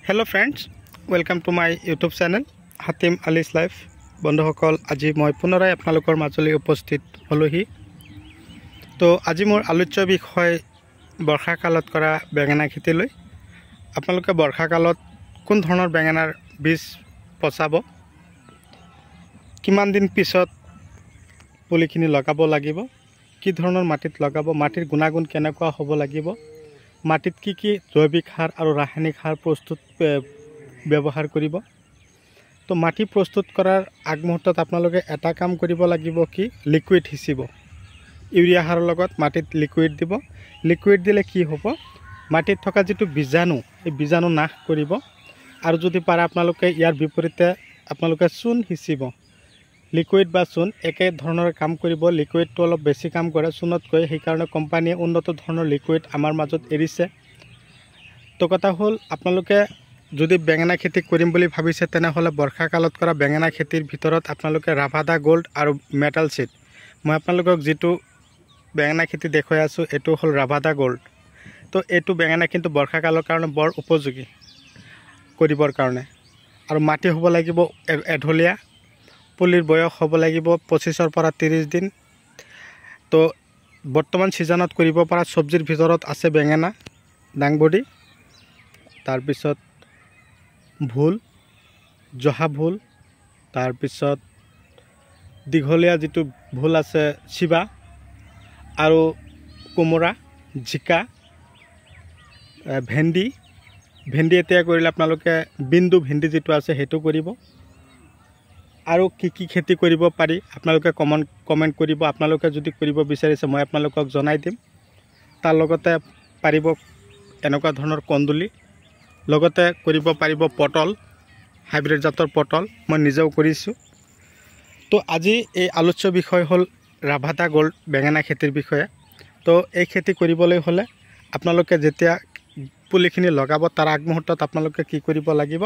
Hello friends, welcome to my YouTube channel Hatim Ali's Life. বন্ধুসকল আজি মই পুনৰাই আপোনালোকৰ মাজলৈ উপস্থিত হলোহি। তো আজি মোৰ আলোচ্য বিষয় বৰ্ষা কালত কৰা বেঙেনা খেতিলৈ। আপোনালোকে বৰ্ষা কালত কোন ধৰণৰ বেঙেনাৰ বীজ পচাব, কিমান দিন পিছত পুলিখিনি লগাব লাগিব, কি ধৰণৰ মাটিত লগাব, মাটিৰ গুণাগুণ কেনেকুৱা হ'ব লাগিব, মাটিত কি কি জৈৱিক সাৰ আৰু ৰাসায়নিক সাৰ প্ৰস্তুত ব্যৱহাৰ কৰিব। তো মাটি প্ৰস্তুত কৰাৰ আগমুহূৰ্তত আপোনালোকে এটা কাম কৰিব লাগিব, কি লিকুইড সিঁচিব। ইউৰিয়া সাৰৰ লগত মাটিত লিকুইড দিব। লিকুইড দিলে কি হ'ব, মাটিত থকা যিটো বীজাণু, এই বীজাণু নাশ কৰিব। আৰু যদি পাৰে আপোনালোকে ইয়াৰ বিপৰীতে আপোনালোকে চূণ সিঁচিব। লিকুইড বা চূণ একে ধৰণৰ কাম কৰিব। লিকুইডটো অলপ বেছি কাম কৰে চূণতকৈ, সেইকাৰণে কোম্পানীয়ে উন্নত ধৰণৰ লিকুইড আমাৰ মাজত এৰিছে। তো কথা হ'ল, আপোনালোকে যদি বেঙেনা খেতি কৰিম বুলি ভাবিছে তেনেহ'লে বৰ্ষা কালত কৰা বেঙেনা খেতিৰ ভিতৰত আপোনালোকে ৰাভাদা গোল্ড আৰু মেটাল চিড, মই আপোনালোকক যিটো বেঙেনা খেতি দেখুৱাই আছোঁ এইটো হ'ল ৰাভাদা গোল্ড। তো এইটো বেঙেনা কিন্তু বৰ্ষা কালৰ কাৰণে বৰ উপযোগী কৰিবৰ কাৰণে। আৰু মাটি হ'ব লাগিব এঢলীয়া, পুলিৰ বয়স হ'ব লাগিব 25 পৰা 30 দিন। তো বৰ্তমান ছিজনত কৰিব পৰা চব্জিৰ ভিতৰত আছে বেঙেনা, দাংবডি, তাৰপিছত ভোল, জহা ভোল, তাৰপিছত দীঘলীয়া যিটো ভোল আছে চিবা, আৰু কোমোৰা, জিকা, ভেন্দি এতিয়া কৰিলে আপোনালোকে বিন্দু ভেন্দি যিটো আছে সেইটো কৰিব। আৰু কি কি খেতি কৰিব পাৰি আপোনালোকে কমেণ্ট কৰিব। আপোনালোকে যদি কৰিব বিচাৰিছে মই আপোনালোকক জনাই দিম। তাৰ লগতে পাৰিব এনেকুৱা ধৰণৰ কন্দুলি, লগতে কৰিব পাৰিব পটল, হাইব্ৰিড জাতৰ পটল, মই নিজেও কৰিছোঁ। তো আজি এই আলোচ্য বিষয় হ'ল ৰাভাদা গোল্ড বেঙেনা খেতিৰ বিষয়ে। তো এই খেতি কৰিবলৈ হ'লে আপোনালোকে যেতিয়া পুলিখিনি লগাব তাৰ আগমুহূৰ্তত আপোনালোকে কি কৰিব লাগিব,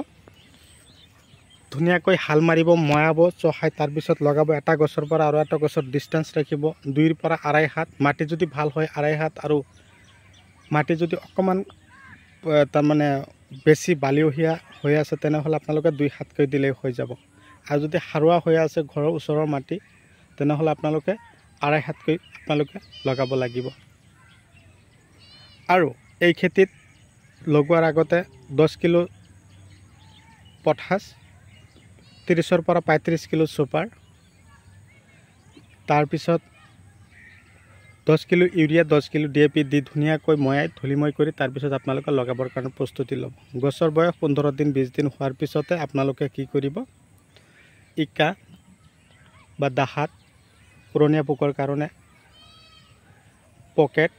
ধুনীয়াকৈ হাল মাৰিব, ময়াব, চহাই তাৰপিছত লগাব। এটা গছৰ পৰা আৰু এটা গছৰ ডিষ্টেঞ্চ ৰাখিব 2 পৰা 2.5 হাত। মাটি যদি ভাল হয় 2.5 হাত, আৰু মাটি যদি অকণমান তাৰমানে বেছি বালিয়হীয়া হৈ আছে তেনেহ'লে আপোনালোকে 2 হাতকৈ দিলেই হৈ যাব। আৰু যদি সাৰুৱা হৈ আছে ঘৰৰ ওচৰৰ মাটি তেনেহ'লে আপোনালোকে 2.5 হাতকৈ আপোনালোকে লগাব লাগিব। আৰু এই খেতিত লগোৱাৰ আগতে 10 কিলো পটাছ, 30 পৰা 35 কিলো ছুপাৰ, তাৰপিছত 10 কিলো ইউৰিয়া, 10 কিলো DAP দি ধুনীয়াকৈ ময়াই ধূলিময় কৰি তাৰপিছত আপোনালোকে লগাবৰ কাৰণে প্ৰস্তুতি ল'ব। গছৰ বয়স 15 দিন 20 দিন হোৱাৰ পিছতে আপোনালোকে কি কৰিব, ইকা বা দাহাত, পুৰণীয়া পোকৰ কাৰণে পকেট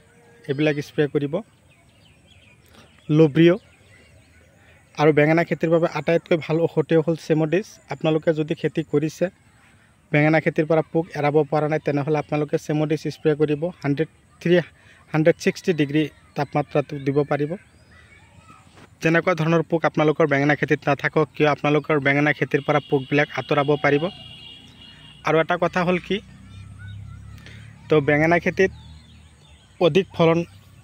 এইবিলাক স্প্ৰে কৰিব। লব্ৰিঅ, আৰু বেঙেনা খেতিৰ বাবে আটাইতকৈ ভাল ঔষধেই হ'ল চেমডিছ। আপোনালোকে যদি খেতি কৰিছে, বেঙেনা খেতিৰ পৰা পোক এৰাব পৰা নাই তেনেহ'লে আপোনালোকে চেমডিছ স্প্ৰে কৰিব। 160 ডিগ্ৰী তাপমাত্ৰাটো দিব পাৰিব। যেনেকুৱা ধৰণৰ পোক আপোনালোকৰ বেঙেনা খেতিত নাথাকক কিয়, আপোনালোকৰ বেঙেনা খেতিৰ পৰা পোকবিলাক আঁতৰাব পাৰিব। আৰু এটা কথা হ'ল কি, তো বেঙেনা খেতিত অধিক ফলন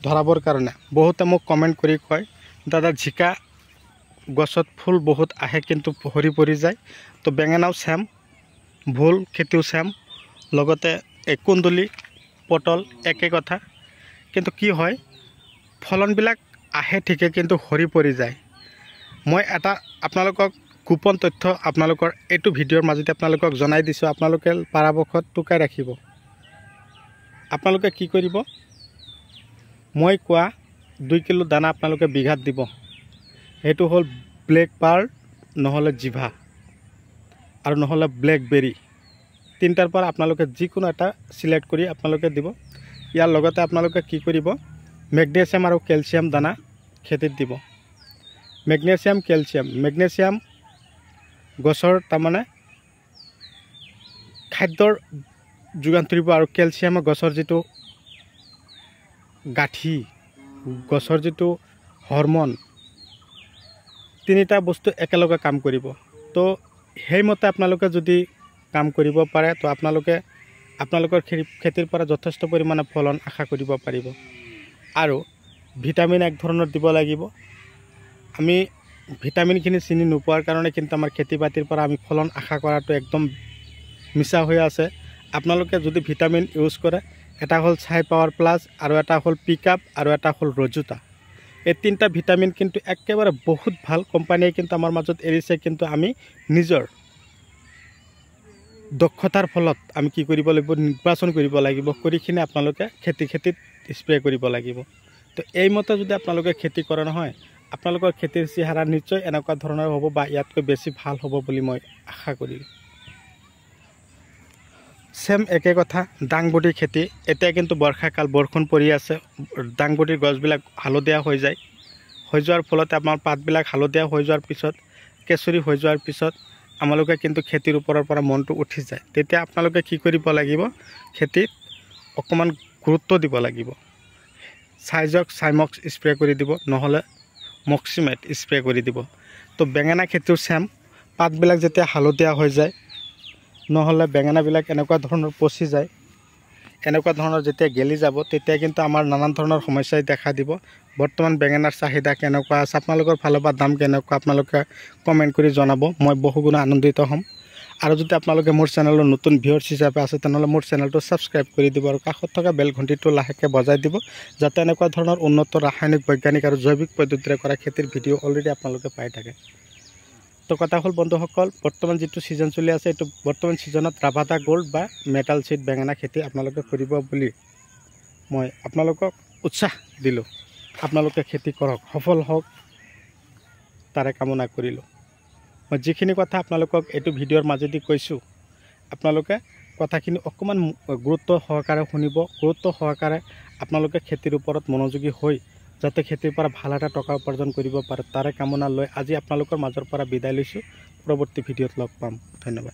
ধৰাবৰ কাৰণে বহুতে মোক কমেণ্ট কৰি কয়, দাদা জিকা গছত ফুল বহুত আহে কিন্তু ভৰি পৰি যায়। তো বেঙেনাও চেম, ভোল খেতিও চেম, লগতে কুন্দুলি, পটল একে কথা। কিন্তু কি হয়, ফলনবিলাক আহে ঠিকে কিন্তু সৰি পৰি যায়। মই এটা আপোনালোকক গোপন তথ্য আপোনালোকৰ এইটো ভিডিঅ'ৰ মাজতে আপোনালোকক জনাই দিছোঁ। আপোনালোকে পৰাপক্ষত টুকাই ৰাখিব। আপোনালোকে কি কৰিব, মই কোৱা 2 কিলো দানা আপোনালোকে বিঘাত দিব। সেইটো হ'ল ব্লেক পাৰ্ল, নহ'লে জিভা, আৰু নহ'লে ব্লেকবেৰী। 3টাৰ পৰা আপোনালোকে যিকোনো এটা চিলেক্ট কৰি আপোনালোকে দিব। ইয়াৰ লগতে আপোনালোকে কি কৰিব, মেগনেছিয়াম আৰু কেলছিয়াম দানা খেতিত দিব। মেগনেছিয়াম গছৰ তাৰমানে খাদ্যৰ যোগান ধৰিব, আৰু কেলছিয়ামে গছৰ যিটো গাঁঠি, গছৰ যিটো হৰমন, 3টা বস্তু একেলগে কাম কৰিব। তো সেইমতে আপোনালোকে যদি কাম কৰিব পাৰে তো আপোনালোকৰ খেতিৰ পৰা যথেষ্ট পৰিমাণে ফলন আশা কৰিব পাৰিব। আৰু ভিটামিন এক ধৰণৰ দিব লাগিব। আমি ভিটামিনখিনি চিনি নোপোৱাৰ কাৰণে কিন্তু আমাৰ খেতি বাতিৰ পৰা আমি ফলন আশা কৰাটো একদম মিছা হৈ আছে। আপোনালোকে যদি ভিটামিন ইউজ কৰে, এটা হ'ল ছাই পাৱাৰ প্লাছ, আৰু এটা হ'ল পিক আপ, আৰু এটা হ'ল ৰজুতা। এই তিনিটা ভিটামিন কিন্তু একেবাৰে বহুত ভাল, কোম্পানীয়ে কিন্তু আমাৰ মাজত এৰিছে। কিন্তু আমি নিজৰ দক্ষতাৰ ফলত আমি কি কৰিব লাগিব, নিৰ্বাচন কৰিব লাগিব, কৰি কিনে আপোনালোকে খেতিত স্প্ৰে কৰিব লাগিব। তো এইমতে যদি আপোনালোকে খেতি কৰে নহয়, আপোনালোকৰ খেতিৰ চেহেৰা নিশ্চয় এনেকুৱা ধৰণৰ হ'ব বা ইয়াতকৈ বেছি ভাল হ'ব বুলি মই আশা কৰিলোঁ। সেম একে কথা দাংবডি খেতি। এতিয়া কিন্তু বৰ্ষাকাল, বৰষুণ পৰি আছে, দাংবডিৰ গছবিলাক হালধীয়া হৈ যায়। হৈ যোৱাৰ ফলত আমাৰ পাতবিলাক হালধীয়া হৈ যোৱাৰ পিছত, কেঁচুৰি হৈ যোৱাৰ পিছত আমালোকে কিন্তু খেতিৰ ওপৰৰ পৰা মনটো উঠি যায়। তেতিয়া আপোনালোকে কি কৰিব লাগিব, খেতিত অকণমান গুৰুত্ব দিব লাগিব। চাইমক্স স্প্ৰে কৰি দিব, নহ'লে মক্সিমেট স্প্ৰে কৰি দিব। তো বেঙেনা খেতিও চেম, পাতবিলাক যেতিয়া হালধীয়া হৈ যায়, নহ'লে বেঙেনাবিলাক এনেকুৱা ধৰণৰ পচি যায়, এনেকুৱা ধৰণৰ যেতিয়া গেলি যাব, তেতিয়া কিন্তু আমাৰ নানান ধৰণৰ সমস্যাই দেখা দিব। বৰ্তমান বেঙেনাৰ চাহিদা কেনেকুৱা আছে, আপোনালোকৰ ফালৰ পৰা দাম কেনেকুৱা, আপোনালোকে কমেণ্ট কৰি জনাব, মই বহুগুণে আনন্দিত হ'ম। আৰু যদি আপোনালোকে মোৰ চেনেলৰ নতুন ভিউৱাৰ্ছ হিচাপে আছে, তেনেহ'লে মোৰ চেনেলটো ছাবস্ক্ৰাইব কৰি দিব আৰু কাষত থকা বেল ঘণ্টিটো লাহেকৈ বজাই দিব, যাতে এনেকুৱা ধৰণৰ উন্নত ৰাসায়নিক, বৈজ্ঞানিক আৰু জৈৱিক পদ্ধতিৰে কৰা খেতিৰ ভিডিঅ' অলৰেডি আপোনালোকে পাই থাকে। তো কথা হ'ল বন্ধুসকল, বৰ্তমান যিটো ছিজন চলি আছে, এইটো বৰ্তমান ছিজনত ৰাভাদা গোল্ড বা মেটাল চিড বেঙেনা খেতি আপোনালোকে কৰিব বুলি মই আপোনালোকক উৎসাহ দিলোঁ। আপোনালোকে খেতি কৰক, সফল হওক, তাৰে কামনা কৰিলোঁ। মই যিখিনি কথা আপোনালোকক এইটো ভিডিঅ'ৰ মাজেদি কৈছোঁ, আপোনালোকে কথাখিনি অকণমান গুৰুত্ব সহকাৰে শুনিব, গুৰুত্ব সহকাৰে আপোনালোকে খেতিৰ ওপৰত মনোযোগী হৈ যাতে খেতিৰ পৰা ভাল এটা টকা উপাৰ্জন কৰিব পাৰে, তাৰে কামনা লৈ আজি আপোনালোকৰ মাজৰ পৰা বিদায় লৈছোঁ। পৰৱৰ্তী ভিডিঅ'ত লগ পাম। ধন্যবাদ।